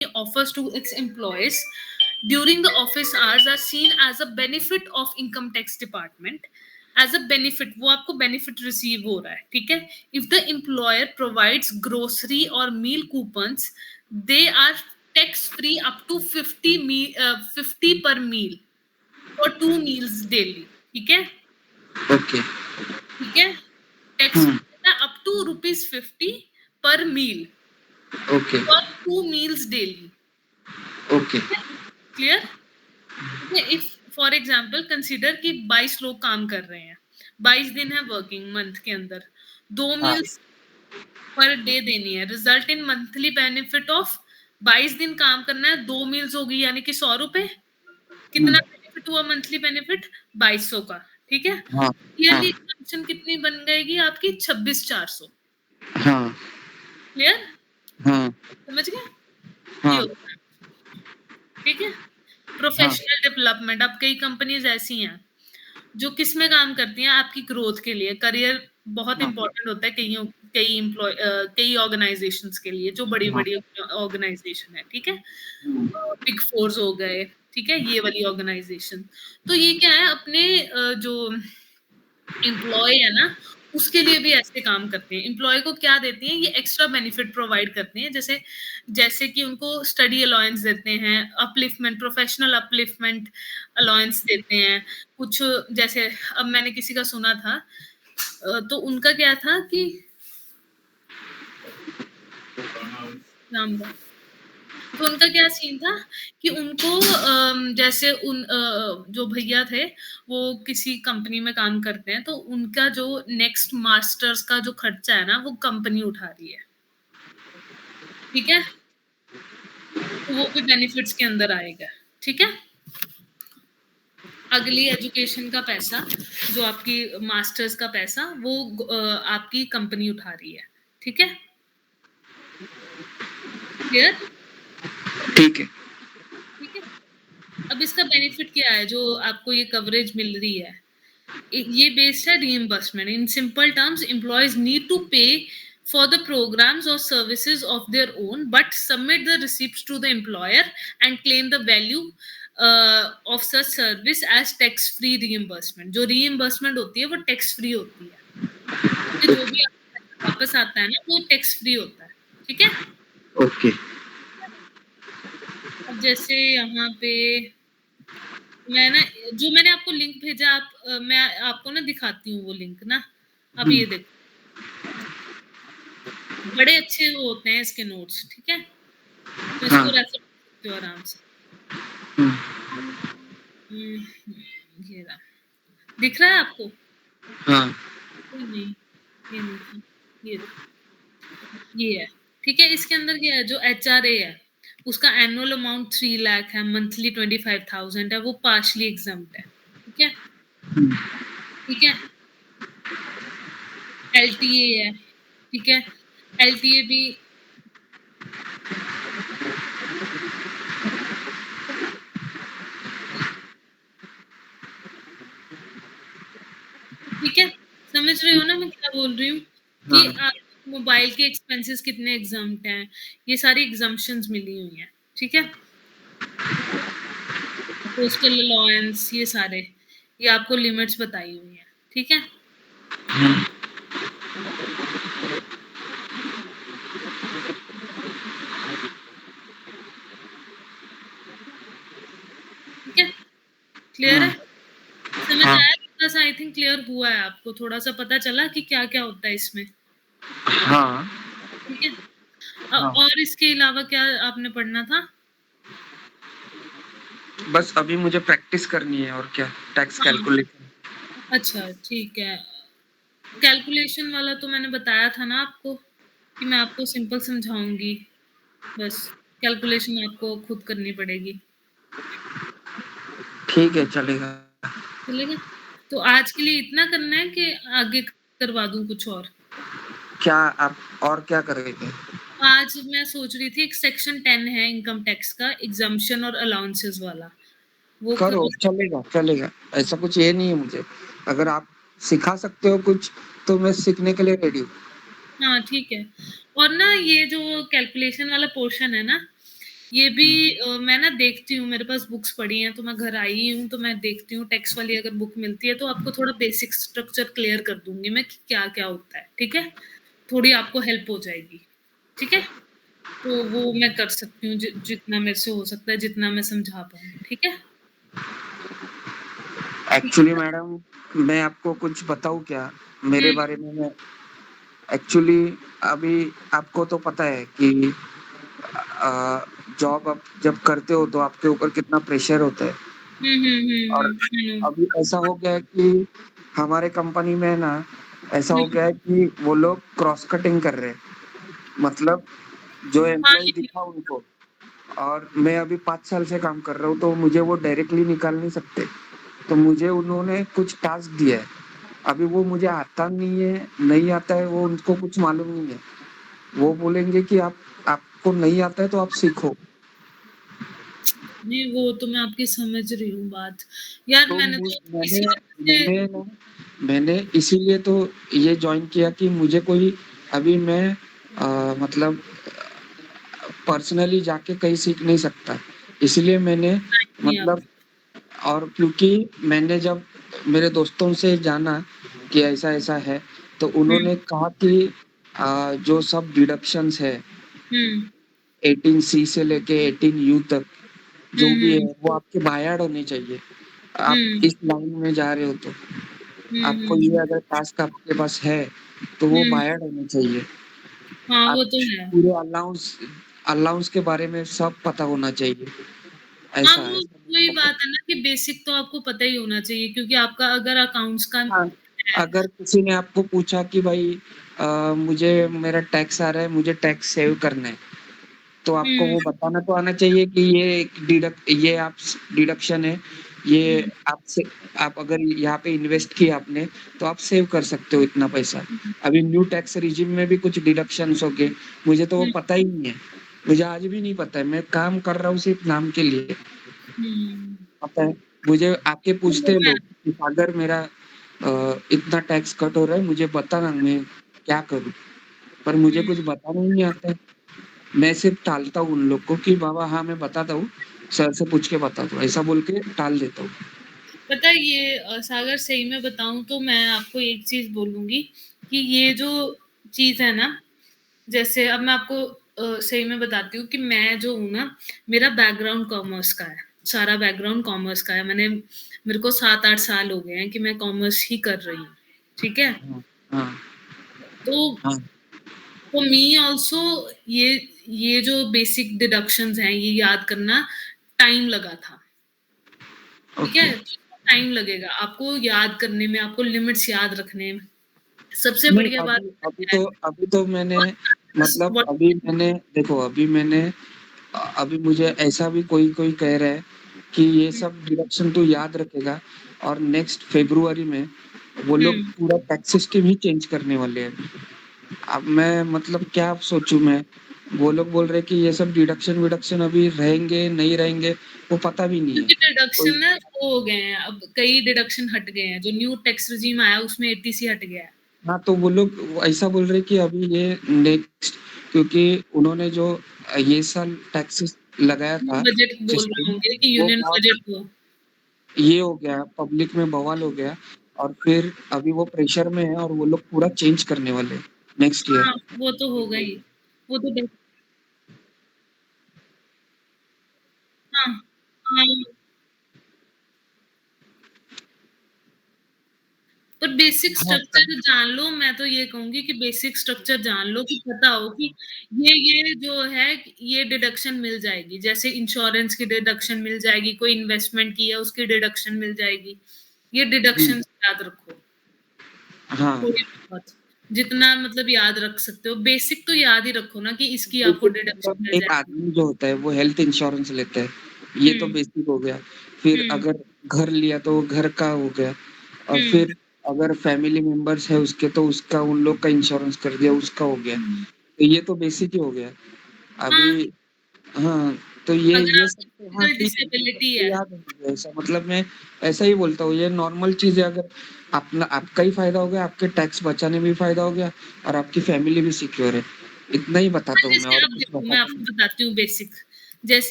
offers to its employees during the office hours are seen as a benefit of income tax department. As a benefit, वो आपको benefit receive हो रहा है, ठीक है? If the employer provides grocery or meal coupons, they are tax free up to 50 per meal for 2 meals daily, ठीक है? Okay ठीक है? Tax free up to ₹50 per meal okay for 2 meals daily. Okay clear? If for example consider कि 22 लोग काम कर रहे हैं, 22 दिन है वर्किंग मंथ के अंदर, 2 मील्स पर डे देनी है, result in monthly benefit of 22 दिन काम करना है, 2 मील्स होगी यानी कि 100 रुपए। कितना बेनिफिट हुआ मंथली बेनिफिट? 2200 का, ठीक है? हाँ ईयरली पेंशन कितनी बन जाएगी आपकी? 26,400। हाँ क्लियर? हाँ समझ गए? ये हाँ होता है, ठीक है? प्रोफेशनल डेवलपमेंट, अब कई कंपनीज ऐसी हैं जो किस में काम करती हैं, आपकी ग्रोथ के लिए। करियर बहुत इंपॉर्टेंट होता है कई ऑर्गेनाइजेशंस के लिए, जो बड़ी बड़ी ऑर्गेनाइजेशन है, ठीक है? बिग फोर्स हो गए, ठीक है, ये वाली ऑर्गेनाइजेशन। तो ये क्या है, अपने जो एम्प्लॉय है ना, उसके लिए भी ऐसे काम करते हैं। एम्प्लॉय को क्या देती हैं, ये एक्स्ट्रा बेनिफिट प्रोवाइड करते हैं, जैसे जैसे कि उनको स्टडी अलाउंस देते हैं, अपलिफ्टमेंट, प्रोफेशनल अपलिफ्टमेंट अलाउंस देते हैं कुछ। जैसे अब मैंने किसी का सुना था, तो उनका क्या था कि नाम था, तो उनका क्या सीन था कि उनको जैसे जो भैया थे वो किसी कंपनी में काम करते हैं, तो उनका जो नेक्स्ट मास्टर्स का जो खर्चा है ना, वो कंपनी उठा रही है, ठीक है? तो वो भी बेनिफिट्स के अंदर आएगा, ठीक है? अगली एजुकेशन का पैसा, जो आपकी मास्टर्स का पैसा, वो आपकी कंपनी उठा रही है, ठीक है? क्लियर? ठीक है ठीक है। अब इसका बेनिफिट क्या है जो आपको ये कवरेज मिल रही है? ये बेस्ड है reimbursement. In simple terms, employees need to pay for the programs or services of their own, but submit the receipts to the employer and claim the value of such service as tax free reimbursement. जो reimbursement होती है वो tax free होती है, जो भी वापस आता है ना वो tax free होता है, ठीक है? ओके अब जैसे यहाँ पे मैं ना, जो मैंने आपको लिंक भेजा, मैं आपको ना दिखाती हूँ वो लिंक ना। अब ये देखो, बड़े अच्छे वो होते हैं इसके नोट्स, ठीक है? तो इसको रेफर कर सकते हो आराम से। ये रहा, दिख रहा है आपको? हाँ नहीं, ये नहीं था, ये है, ठीक है? इसके अंदर क्या है, जो HRA है उसका एनुअल अमाउंट 3 लाख है, मंथली 25,000 है, वो पार्शली एग्जम्प्ट है, ठीक है? ठीक है? LTA है, ठीक है? LTA भी ठीक है? समझ रहे हो ना मैं क्या बोल रही हूँ? कि आप मोबाइल के एक्सपेंसेस कितने एग्जम्प्ट हैं, ये सारी एग्जम्पशंस मिली हुई हैं, ठीक है? पोस्टल अलाउंस, ये सारे, ये आपको लिमिट्स बताई हुई हैं, ठीक है? ठीक है? क्लियर है? समझ आया? थोड़ा सा आई थिंक क्लियर हुआ है आपको, थोड़ा सा पता चला कि क्या क्या होता है इसमें, हाँ ठीक है? और इसके अलावा क्या आपने पढ़ना था? बस अभी मुझे प्रैक्टिस करनी है, और क्या, टैक्स कैलकुलेशन। अच्छा, ठीक है। कैलकुलेशन वाला तो मैंने बताया था ना आपको कि मैं आपको सिंपल समझाऊंगी, बस कैलकुलेशन आपको खुद करनी पड़ेगी, ठीक है, चलेगा। चलेगा? तो आज के लिए इतना करना है कि आगे करवा दूं कुछ और? क्या आप और क्या करेंगे? आज मैं सोच रही थी एक सेक्शन 10 है इनकम टैक्स का, एग्जाम्पशन और अलाउंसेस वाला, वो करो, करवा। चलेगा चलेगा, ऐसा कुछ ये नहीं है मुझे। अगर आप सिखा सकते हो कुछ तो मैं सीखने के लिए रेडी हूँ। हाँ, ठीक है। और ना ये जो कैलकुलेशन वाला पोर्शन है ना, ये भी मैं ना देखती हूँ, मेरे पास बुक्स पड़ी हैं, तो मैं घर आई हूँ तो मैं देखती हूँ टैक्स वाली अगर बुक मिलती है तो आपको थोड़ा बेसिक स्ट्रक्चर क्लियर कर दूंगी मैं कि क्या क्या होता है, ठीक है? थोड़ी आपको हेल्प हो जाएगी, ठीक है? तो वो मैं कर सकती हूँ जितना मेरे से हो सकता है, जितना मैं समझा पाऊँ, ठीक है? ठीक एक्चुअली है। मैडम, मैं आपको कुछ बताऊँ क्या? मेरे हम्म, बारे में मैं एक्चुअली अभी आपको तो पता है कि जॉब आप जब करते हो तो आपके ऊपर कितना प्रेशर होता है। और अभी ऐसा हो गया है कि हमारे कंपनी में ना ऐसा हो गया है कि वो लोग क्रॉस कटिंग कर रहे हैं। मतलब जो हाँ, एम्प्लॉयी दिखा उनको, और मैं अभी 5 साल से काम कर रहा हूँ तो मुझे वो डायरेक्टली निकाल नहीं सकते। तो मुझे उन्होंने कुछ टास्क दिया है। अभी वो मुझे आता नहीं है, नहीं आता है, वो उनको कुछ मालूम नहीं है। वो बोलेंगे कि आप आपको नहीं आता है तो आप सीखो। नहीं वो तो मैं आपकी समझ रही हूँ बात। यार तो मैंने तो मैंने इसी वजह से मैंने ना मैंने इसीलिए तो ये जॉइन किया कि मुझे कोई अभी मैं मतलब पर्सनली जाके कहीं सीख नहीं सकता। इसलिए मैंने नहीं आप मतलब और क्योंकि मैंने जब मेरे दोस्तों से जाना कि ऐसा-ऐसा है, तो हुँ, उन्होंने कहा कि जो सब डिडक्शंस है हुँ, 18 सी से लेके 18 यू तक हुँ, जो भी है हुँ, वो आपके बायर्ड होने चाहिए। आप हुँ, इस लाइन में जा रहे हो तो। हुँ, आपको हुँ, ये अगर टास्क आपके पास है, तो वो हुँ। बायर्ड होने चाहिए। हाँ, आप वो तो है। पूरे अलाउंस अलाउंस के बारे में सब पता होना चाहिए। हाँ, ऐसा वो ऐसा नहीं वही होता। बात है ना कि बेसिक तो आपको पता ही होना चाहिए क्योंकि आपका अगर अकाउंट्स का हाँ, है। अगर किसी ने आपको पूछा कि भाई मुझे मेरा टैक्स आ रहा है, मुझे टैक्स सेव करना है, तो आपको हुँ, वो बताना तो आना चाहिए कि ये आप डिडक्शन है, ये हुँ, आपसे आप अगर यहाँ पे इन्वेस्ट किया आपने, तो आप सेव कर सकते हो इतना पैसा। हुँ, अभी न्यू टैक्स रिजिम में भी कुछ डिडक्शंस हो गए, मुझे तो वो हुँ, पता ही नहीं है। मुझे आज भी नहीं पता है, मैं काम कर रहा हूँ सिर्फ नाम के लिए। हुँ। पता है, मुझे आके पूछते वो हैं है। लोग कि अगर मेरा इतना टैक्स कट हो रहा है, मुझे बता ना मैं क्या करूँ? पर मुझे हुँ। कुछ बताना ही नहीं आता है। मैं सिर्फ टालता हूँ उन लोग को कि बाबा हाँ, मैं बताता हूँ, सर से पूछ के बताता हूँ, ऐसा बोल के टाल देता हूँ। पता है ये सागर सही में बताऊँ तो मैं आपको एक चीज़ बोलूँगी कि ये जो चीज़ है ना, जैसे अब मैं आपको सही में बताती हूँ कि मैं जो हूँ ना, मेरा बैकग्राउंड कॉमर्स का है। सारा बैकग्राउंड कॉमर्स का है। मेरे को 7-8 साल हो गए हैं कि मैं कॉमर्स ही कर रही हूँ। ठीक है? हाँ, हाँ, तो हाँ, फॉर मी आल्सो ये ये जो बेसिक डिडक्शंस हैं, ये याद करना टाइम लगा था। ठीक ओके। है? टाइम लगेगा आपको याद करने में, आपको लिमिट्स याद रखने में। सबसे नहीं, बढ़िया बात अभी अभी है तो अभी तो मैंने मतलब व्हाट अभी मैंने देखो अभी मैंने अभी मुझे ऐसा भी कोई-कोई कह रहा है कि ये सब डिडक्शन तू याद रखेगा और नेक्स्ट फ़रवरी में वो लोग हुँ। पूरा टैक्स सिस्टम ही चेंज करने वाले हैं। अब मैं मतलब क्या सोचूँ मैं? वो लोग बोल रहे हैं कि ये सब डिडक्शन-विडक्शन अभी रहेंगे, नहीं रहेंगे, वो पता भी नहीं है। क्योंकि डिडक्शन कोई ना वो हो गए हैं, अब कई डिडक्शन हट गए हैं। जो न्यू टैक्स रेज़ीम आया उसमें एटीसी हट गया है। हाँ, तो वो लोग ऐसा बोल रहे हैं कि अभी ये नेक्स्ट क्योंकि उन्होंने जो ये साल टैक्सेस लगाया था बजट बोल रहे सिस्टम, होंगे कि वो यूनियन बहुत बजट को। ये हो गया, पब्लिक में बवाल हो गया और फिर अभी वो प्रेशर में है और वो लोग पूरा चेंज करने वाले हैं नेक्स्ट ईयर। हाँ, वो तो होगा ही। वो तो डेफ हाँ, हाँ। पर बेसिक हाँ, स्ट्रक्चर जान लो, मैं तो ये कहूँगी कि बेसिक स्ट्रक्चर जान लो कि पता हो कि ये जो है ये डिडक्शन मिल जाएगी। जैसे इंश्योरेंस की डिडक्शन मिल जाएगी, कोई इन्वेस्टमेंट की है उसकी डिडक्शन मिल जाएगी। ये हुँ, डिडक्शंस याद रखो, हाँ। थोड़ी बहुत। जितना मतलब याद रख सकते हो। बेसिक तो याद ही रखो ना कि इसकी आपको बेसिक डिडक्शन मतलब मिल एक जाएगी। आदमी जो होता है वो हेल्थ इंश्योरेंस लेता है, ये तो हुँ, बेसिक हो गया। फिर हुँ, अगर घर लिया तो वो घर का हो गया और हुँ, फिर अगर फैमिली मेंबर्स है उसके तो उसका उन लोग का इंश्योरेंस कर दिया, उसका हो गया। हुँ। तो ये तो बेसिक ही हो गया। हाँ, अभी हाँ, तो अगर ये सब आपकी तो हाँ फिजिकल ठीक है, ये सब डिसेबिलिटी तो है याद है मुझे ऐसा मतलब मैं ऐसा ही बोलता हूँ, ये नॉर्मल चीज़ है अगर अपना आपका ही फ़ायदा हो गया, आपके टैक्स बचाने में भी फ़ायदा हो गया और आपकी फैमिली भी सिक्योर है। इतना ही हाँ, बताता हूँ मैं जैसे और अब कुछ देखो मैं बताता आपको नहीं। बताती हूँ बेसिक। जैसे